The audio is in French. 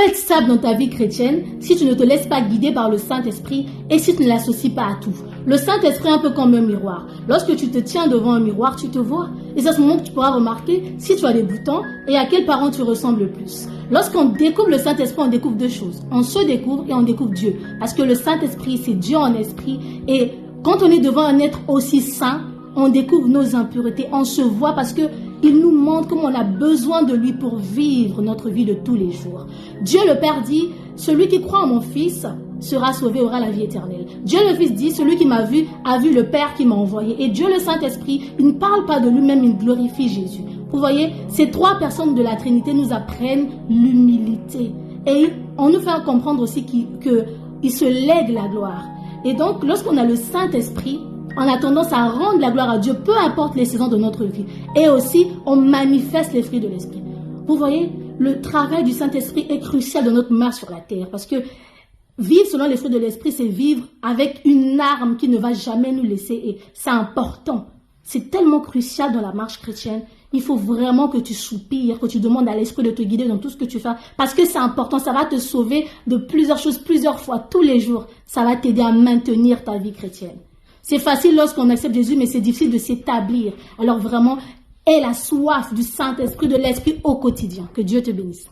pas être stable dans ta vie chrétienne si tu ne te laisses pas guider par le Saint-Esprit et si tu ne l'associes pas à tout. Le Saint-Esprit est un peu comme un miroir. Lorsque tu te tiens devant un miroir, tu te vois. Et c'est à ce moment que tu pourras remarquer si tu as des boutons et à quel parent tu ressembles le plus. Lorsqu'on découvre le Saint-Esprit, on découvre deux choses. On se découvre et on découvre Dieu. Parce que le Saint-Esprit, c'est Dieu en esprit. Et quand on est devant un être aussi saint, on découvre nos impuretés. On se voit parce que il nous montre comment on a besoin de lui pour vivre notre vie de tous les jours. Dieu le Père dit, celui qui croit en mon Fils sera sauvé, aura la vie éternelle. Dieu le Fils dit, celui qui m'a vu a vu le Père qui m'a envoyé. Et Dieu le Saint-Esprit, il ne parle pas de lui-même, il glorifie Jésus. Vous voyez, ces trois personnes de la Trinité nous apprennent l'humilité. Et on nous fait comprendre aussi qu'il se lègue la gloire. Et donc, lorsqu'on a le Saint-Esprit, on a tendance à rendre la gloire à Dieu, peu importe les saisons de notre vie. Et aussi, on manifeste les fruits de l'Esprit. Vous voyez, le travail du Saint-Esprit est crucial dans notre marche sur la terre. Parce que vivre selon les fruits de l'Esprit, c'est vivre avec une arme qui ne va jamais nous laisser. Et c'est important. C'est tellement crucial dans la marche chrétienne. Il faut vraiment que tu soupires, que tu demandes à l'Esprit de te guider dans tout ce que tu fais. Parce que c'est important, ça va te sauver de plusieurs choses, plusieurs fois, tous les jours. Ça va t'aider à maintenir ta vie chrétienne. C'est facile lorsqu'on accepte Jésus, mais c'est difficile de s'établir. Alors vraiment, aie la soif du Saint-Esprit, de l'Esprit au quotidien. Que Dieu te bénisse.